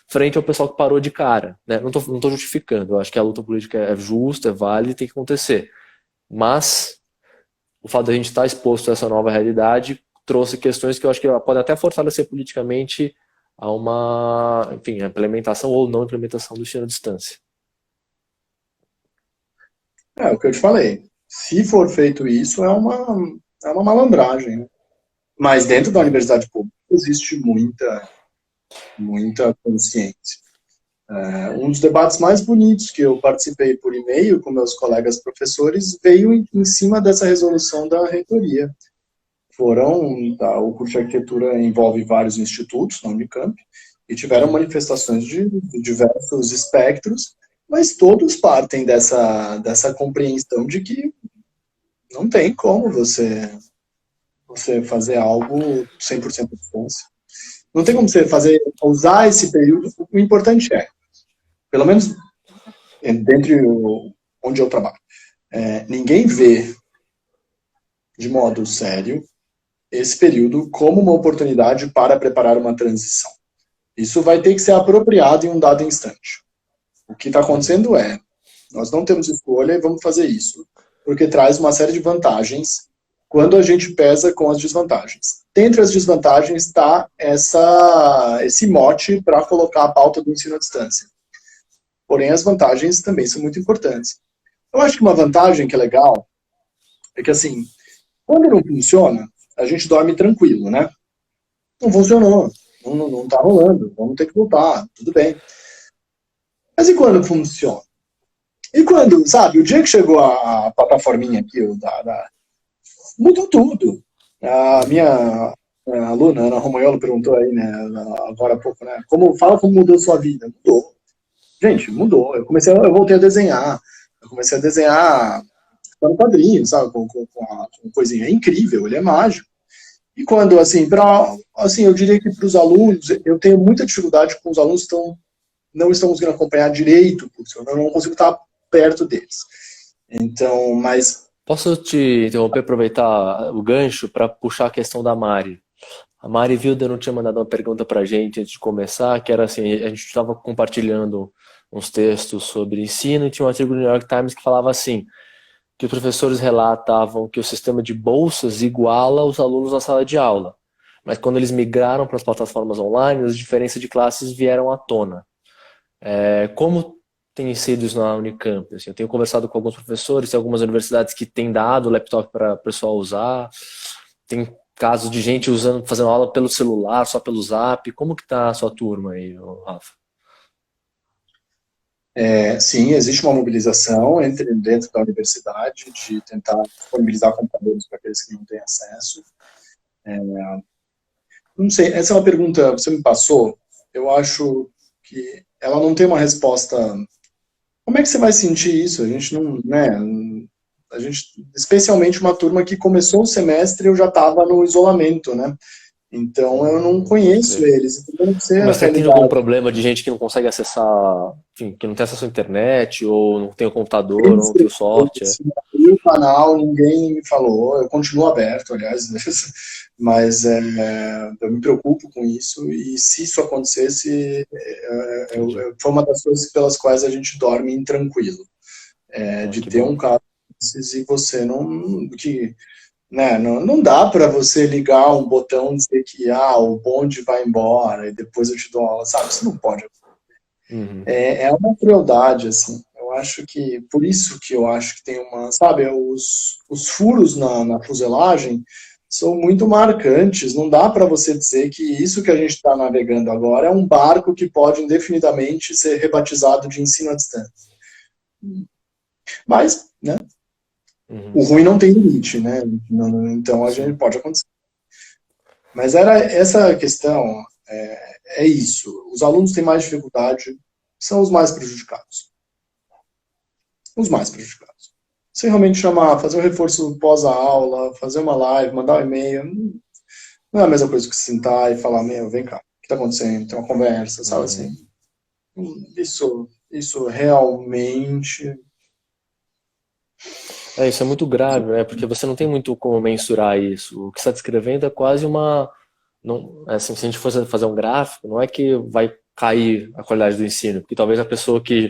frente ao pessoal que parou de cara, né? Não tô justificando, eu acho que a luta política é justa, é válida e tem que acontecer. Mas o fato de a gente estar exposto a essa nova realidade trouxe questões que eu acho que podem até fortalecer politicamente a a implementação ou não implementação do ensino à distância. O que eu te falei. Se for feito isso, é uma malandragem, né? Mas dentro da universidade pública existe muita consciência. Um dos debates mais bonitos que eu participei por e-mail com meus colegas professores veio em cima dessa resolução da reitoria. O curso de arquitetura envolve vários institutos na Unicamp e tiveram manifestações de diversos espectros, mas todos partem dessa compreensão de que não tem como você fazer algo 100% à distância. Não tem como você usar esse período. O importante pelo menos dentro onde eu trabalho, ninguém vê de modo sério esse período como uma oportunidade para preparar uma transição. Isso vai ter que ser apropriado em um dado instante. O que está acontecendo nós não temos escolha e vamos fazer isso, porque traz uma série de vantagens quando a gente pesa com as desvantagens. Dentre as desvantagens está esse mote para colocar a pauta do ensino à distância. Porém, as vantagens também são muito importantes. Eu acho que uma vantagem que é legal é que, assim, quando não funciona, a gente dorme tranquilo, né? Não funcionou, não tá rolando, vamos ter que voltar, tudo bem. Mas e quando funciona? E quando, sabe, o dia que chegou a plataforminha aqui, mudou tudo. A minha aluna, Ana Romagnolo, perguntou aí, né, agora há pouco, né, fala como mudou sua vida. Mudou. Gente, mudou. Eu voltei a desenhar. Eu comecei a desenhar no quadrinho, sabe, com coisinha. É incrível, ele é mágico. E quando, assim, eu diria que para os alunos, eu tenho muita dificuldade com os alunos que não estão conseguindo acompanhar direito, porque eu não consigo estar perto deles. Então, mas... Posso te interromper, aproveitar o gancho para puxar a questão da Mari? A Mari Wilder não tinha mandado uma pergunta para a gente antes de começar, que era assim, a gente estava compartilhando uns textos sobre ensino e tinha um artigo do New York Times que falava assim, que os professores relatavam que o sistema de bolsas iguala os alunos na sala de aula. Mas quando eles migraram para as plataformas online, as diferenças de classes vieram à tona. Como tem sido isso na Unicamp? Assim, eu tenho conversado com alguns professores, tem algumas universidades que têm dado o laptop para o pessoal usar, tem casos de gente fazendo aula pelo celular, só pelo Zap. Como que está a sua turma aí, Rafa? Sim, existe uma mobilização dentro da universidade de tentar disponibilizar computadores para aqueles que não têm acesso. Não sei, essa é uma pergunta que você me passou, eu acho que ela não tem uma resposta. Como é que você vai sentir isso? A gente não, né, especialmente uma turma que começou o semestre, eu já estava no isolamento, né? Então eu não conheço eles, então eu não sei a Mas você tem algum realidade. problema de gente que não consegue acessar, enfim, que não tem acesso à internet, ou não tem o computador, ou não tem o software? Abri o canal, ninguém me falou, eu continuo aberto, aliás, mas eu me preocupo com isso, e se isso acontecesse, foi uma das coisas pelas quais a gente dorme intranquilo, de Que ter bom. um caso desses e você não dá para você ligar um botão e dizer que o bonde vai embora e depois eu te dou aula, sabe? Isso não pode. Uhum. É uma crueldade, assim. Eu acho que, por isso que eu acho que tem sabe, os furos na fuselagem são muito marcantes. Não dá para você dizer que isso que a gente está navegando agora é um barco que pode indefinidamente ser rebatizado de ensino à distância. Mas, né, o ruim não tem limite, né? Então a gente pode acontecer. Mas era essa questão, é isso. Os alunos têm mais dificuldade, são os mais prejudicados. Os mais prejudicados. Se realmente chamar, fazer um reforço pós a aula, fazer uma live, mandar um e-mail, não é a mesma coisa que sentar e falar, vem cá, o que está acontecendo? Tem uma conversa, sabe assim? Isso realmente... Isso é muito grave, né? Porque você não tem muito como mensurar isso. O que você está descrevendo é quase uma... Não, assim, se a gente fosse fazer um gráfico, não é que vai cair a qualidade do ensino, porque talvez a pessoa que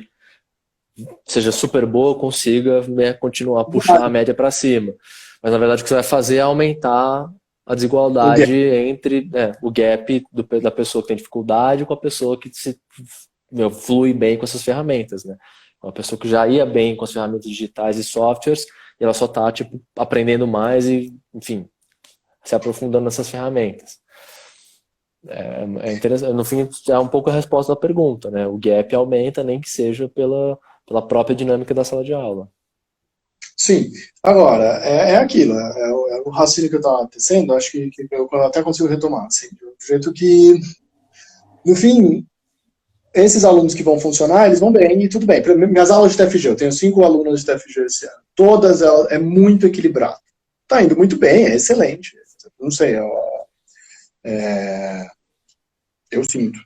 seja super boa consiga continuar a puxar a média para cima. Mas na verdade o que você vai fazer é aumentar a desigualdade entre o gap da pessoa que tem dificuldade com a pessoa que flui bem com essas ferramentas, né? Uma pessoa que já ia bem com as ferramentas digitais e softwares, e ela só está tipo, aprendendo mais e, enfim, se aprofundando nessas ferramentas. É interessante. No fim, é um pouco a resposta da pergunta, né? O gap aumenta, nem que seja pela própria dinâmica da sala de aula. Sim. Agora, é aquilo, é o raciocínio que eu estava tecendo, acho que eu até consigo retomar, assim, do jeito que, no fim, esses alunos que vão funcionar, eles vão bem, e tudo bem. Minhas aulas de TFG, eu tenho 5 alunas de TFG esse ano, todas elas, é muito equilibrado. Tá indo muito bem, é excelente. Não sei, eu sinto.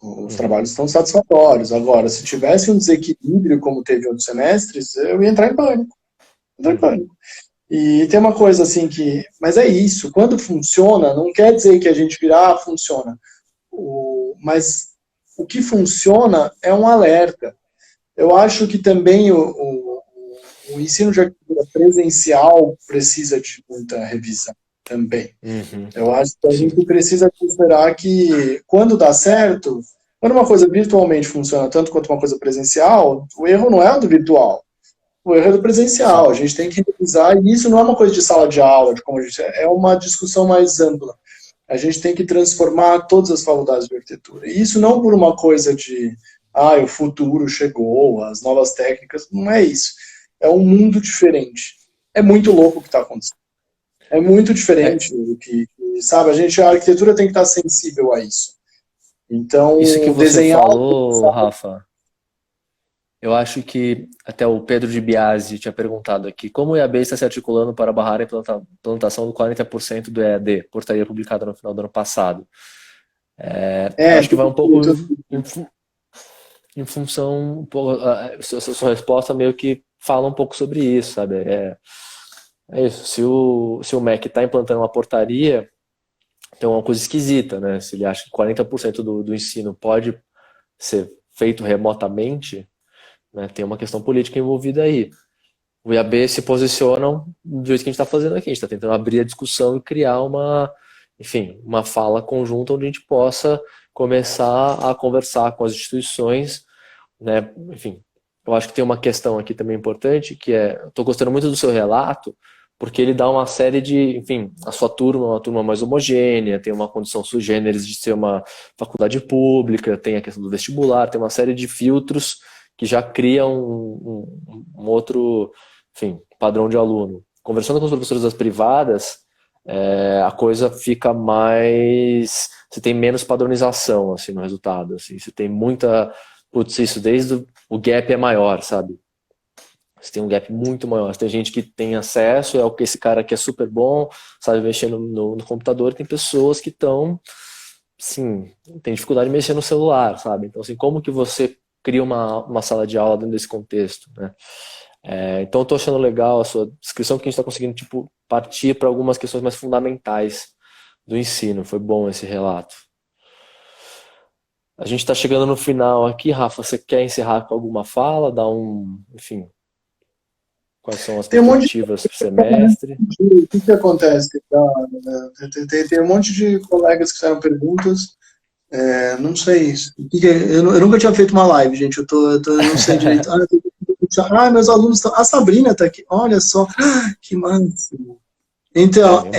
Os trabalhos estão satisfatórios. Agora, se tivesse um desequilíbrio como teve outros semestres, eu ia entrar em pânico. E tem uma coisa assim que... Mas é isso, quando funciona, não quer dizer que a gente virar, funciona. Mas o que funciona é um alerta. Eu acho que também o ensino de arquitetura presencial precisa de muita revisão também. Uhum. Eu acho que a Sim. gente precisa considerar que, quando dá certo, quando uma coisa virtualmente funciona tanto quanto uma coisa presencial, o erro não é do virtual, o erro é do presencial. Sim. A gente tem que revisar, e isso não é uma coisa de sala de aula, de como a gente, é uma discussão mais ampla. A gente tem que transformar todas as faculdades de arquitetura. E isso não por uma coisa de, o futuro chegou, as novas técnicas, não é isso. É um mundo diferente. É muito louco o que está acontecendo. É muito diferente do que, sabe, a arquitetura tem que estar sensível a isso. Então, Isso que você desenhar... falou, Rafa, eu acho que até o Pedro de Biasi tinha perguntado aqui, como o IAB está se articulando para barrar a implantação do 40% do EAD, portaria publicada no final do ano passado? Acho que vai um pouco em função, um pouco, sua resposta meio que fala um pouco sobre isso, sabe? É isso, se o MEC está implantando uma portaria, tem uma coisa esquisita, né? Se ele acha que 40% do ensino pode ser feito remotamente, né, tem uma questão política envolvida aí. O IAB se posicionam do jeito que a gente está fazendo aqui. A gente está tentando abrir a discussão e criar uma fala conjunta onde a gente possa começar a conversar com as instituições, né? Enfim, eu acho que tem uma questão aqui também importante, que estou gostando muito do seu relato, porque ele dá uma série de, enfim, a sua turma é uma turma mais homogênea, tem uma condição sui generis de ser uma faculdade pública, tem a questão do vestibular, tem uma série de filtros que já criam um outro, enfim, padrão de aluno. Conversando com os professores das privadas, a coisa fica mais... Você tem menos padronização, assim, no resultado. Assim, você tem muita... Putz, isso, desde o gap é maior, sabe? Você tem um gap muito maior. Você tem gente que tem acesso, o que esse cara aqui é super bom, sabe mexer no computador, tem pessoas que estão, sim, tem dificuldade de mexer no celular, sabe? Então, assim, como que você cria uma sala de aula dentro desse contexto, né? Então, eu estou achando legal a sua descrição, que a gente está conseguindo, tipo, partir para algumas questões mais fundamentais do ensino. Foi bom esse relato. A gente está chegando no final aqui, Rafa. Você quer encerrar com alguma fala? Enfim, quais são as Tem um monte perspectivas para o semestre? o que acontece? Tem um monte de colegas que fizeram perguntas. Não sei. Eu nunca tinha feito uma live, gente. Eu não sei direito. Meus alunos estão... A Sabrina está aqui. Olha só. Que máximo. Então,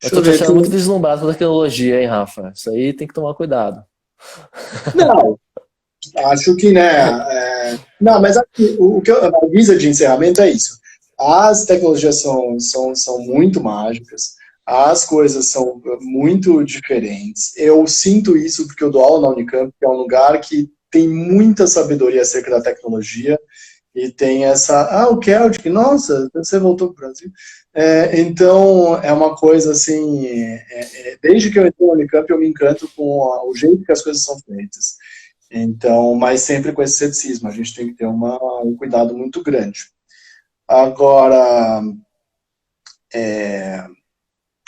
eu tô te achando muito deslumbrado com a tecnologia, hein, Rafa? Isso aí tem que tomar cuidado. Não, acho que, né? Não, mas o que a visa de encerramento é isso. As tecnologias são muito mágicas, as coisas são muito diferentes. Eu sinto isso porque eu dou aula na Unicamp, que é um lugar que tem muita sabedoria acerca da tecnologia, e tem o Celtic, nossa, você voltou para o Brasil. Então, é uma coisa assim, desde que eu entrei no Unicamp, eu me encanto com o jeito que as coisas são feitas. Então, mas sempre com esse ceticismo, a gente tem que ter um cuidado muito grande. Agora,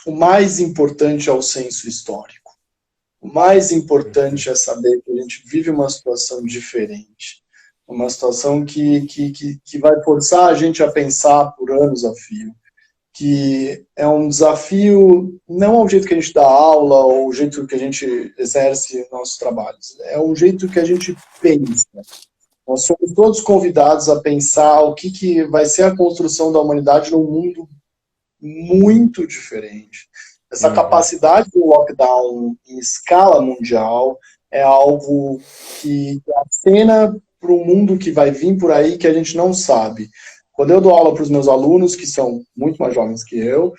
o mais importante é o senso histórico. O mais importante é saber que a gente vive uma situação diferente. Uma situação que vai forçar a gente a pensar por anos a fio. Que é um desafio, não ao jeito que a gente dá aula ou o jeito que a gente exerce nossos trabalhos. É o jeito que a gente pensa. Nós somos todos convidados a pensar o que vai ser a construção da humanidade num mundo muito diferente. Essa capacidade do lockdown em escala mundial é algo que acena para o mundo que vai vir por aí que a gente não sabe. Quando eu dou aula para os meus alunos, que são muito mais jovens que eu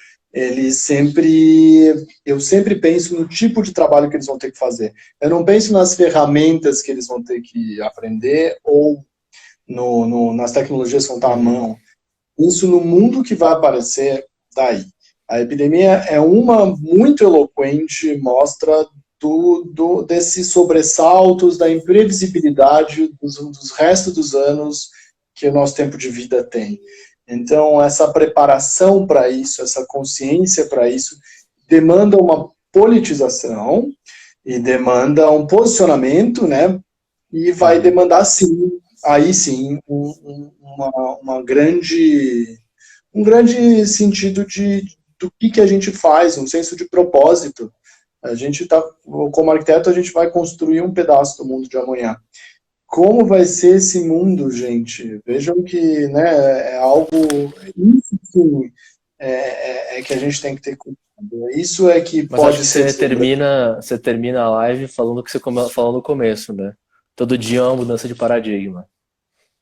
sempre penso no tipo de trabalho que eles vão ter que fazer. Eu não penso nas ferramentas que eles vão ter que aprender ou nas tecnologias que vão estar à mão. Isso no mundo que vai aparecer daí. A epidemia é uma muito eloquente mostra desses sobressaltos, da imprevisibilidade dos restos dos anos que o nosso tempo de vida tem. Então, essa preparação para isso, essa consciência para isso, demanda uma politização e demanda um posicionamento, né? E vai demandar, sim, aí sim, um grande sentido do que a gente faz, um senso de propósito. A gente tá, como arquiteto, a gente vai construir um pedaço do mundo de amanhã. Como vai ser esse mundo, gente? Vejam que, né, é algo, isso sim, é que a gente tem que ter cuidado. Isso é que Mas acho pode que ser desdobrado. você termina a live falando o que falou no começo, né? Todo dia é uma mudança de paradigma.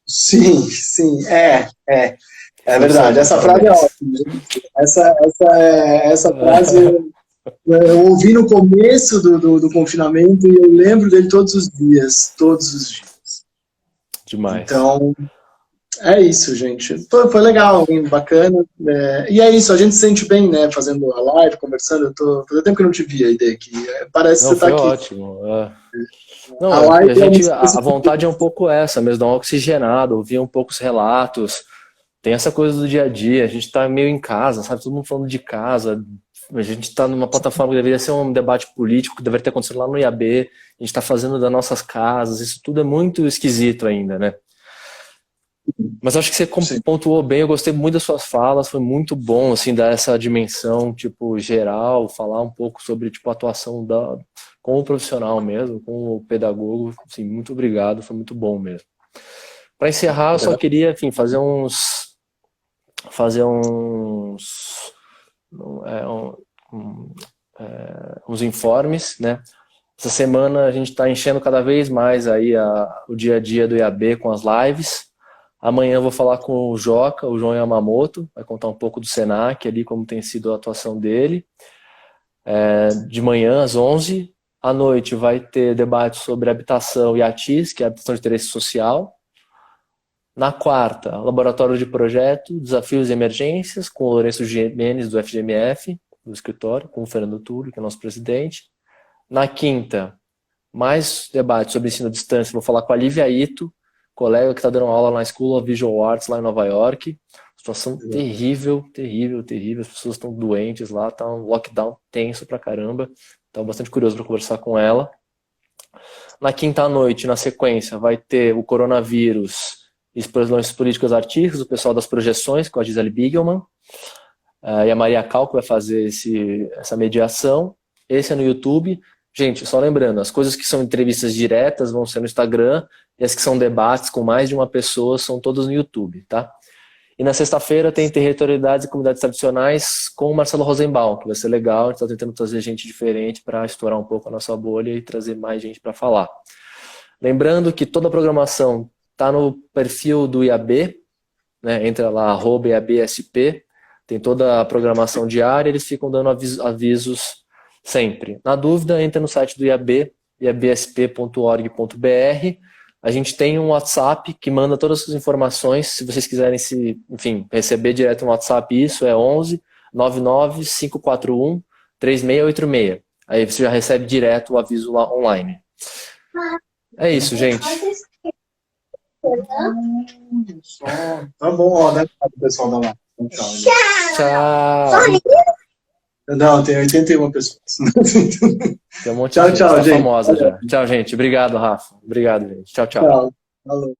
Sim, sim, é Foi verdade. bom, Essa frase é parabéns. ótima. Essa frase eu ouvi no começo do confinamento e eu lembro dele todos os dias, todos os dias. Demais. Então, é isso, gente. Foi legal, hein? Bacana. E é isso, a gente se sente bem, né? Fazendo a live, conversando. Fazia tempo que eu não te via, Ide, aqui. Parece que Não, você está foi aqui. ótimo. A Não, live a é uma gente, espécie a vontade é um pouco essa, mesmo, dar uma oxigenada, ouvir um pouco os relatos. Tem essa coisa do dia a dia, a gente tá meio em casa, sabe? Todo mundo falando de casa. A gente tá numa plataforma que deveria ser um debate político, que deveria ter acontecido lá no IAB. A gente tá fazendo das nossas casas, isso tudo é muito esquisito ainda, né? Mas acho que você sim, pontuou bem, eu gostei muito das suas falas, foi muito bom, assim, dar essa dimensão, tipo, geral, falar um pouco sobre, tipo, a atuação com o profissional mesmo, com o pedagogo, assim, muito obrigado, foi muito bom mesmo. Para encerrar, eu só queria, enfim, fazer é, um- um, uns informes, né? Essa semana a gente está enchendo cada vez mais aí o dia a dia do IAB com as lives. Amanhã eu vou falar com o Joca, o João Yamamoto, vai contar um pouco do Senac ali, como tem sido a atuação dele. De manhã às 11. À noite vai ter debate sobre habitação e ATIS, que é a habitação de interesse social. Na quarta, laboratório de projeto, desafios e emergências, com o Lourenço Gimenez, do FGMF, do escritório, com o Fernando Túlio, que é nosso presidente. Na quinta, mais debate sobre ensino à distância, vou falar com a Lívia Ito, colega que está dando aula na School of Visual Arts lá em Nova York. Situação terrível, terrível, terrível. As pessoas estão doentes lá, tá um lockdown tenso pra caramba. Então, bastante curioso para conversar com ela. Na quinta à noite, na sequência, vai ter o coronavírus, explosões políticas artísticas, o pessoal das projeções, com a Gisele Bigelman, e a Maria Cal, que vai fazer essa mediação. Esse é no YouTube. Gente, só lembrando, as coisas que são entrevistas diretas vão ser no Instagram, e as que são debates com mais de uma pessoa são todas no YouTube, tá? E na sexta-feira tem territorialidades e comunidades tradicionais com o Marcelo Rosenbaum, que vai ser legal. A gente está tentando trazer gente diferente para estourar um pouco a nossa bolha e trazer mais gente para falar. Lembrando que toda a programação está no perfil do IAB, né? Entra lá, @IABSP, tem toda a programação diária, eles ficam dando avisos sempre. Na dúvida, entra no site do IAB, iabsp.org.br. A gente tem um WhatsApp que manda todas as informações. Se vocês quiserem receber direto no WhatsApp, isso é 11 99 541 3686. Aí você já recebe direto o aviso lá online. É isso, gente. tá bom, ó, né, pessoal da lá. Tchau. Tchau. Não, tem 81 pessoas. Tem um monte Tchau, de gente, tchau, tá gente. famosa já. Tchau, gente. Obrigado, Rafa. Obrigado, gente. Tchau, tchau. Tchau. Falou.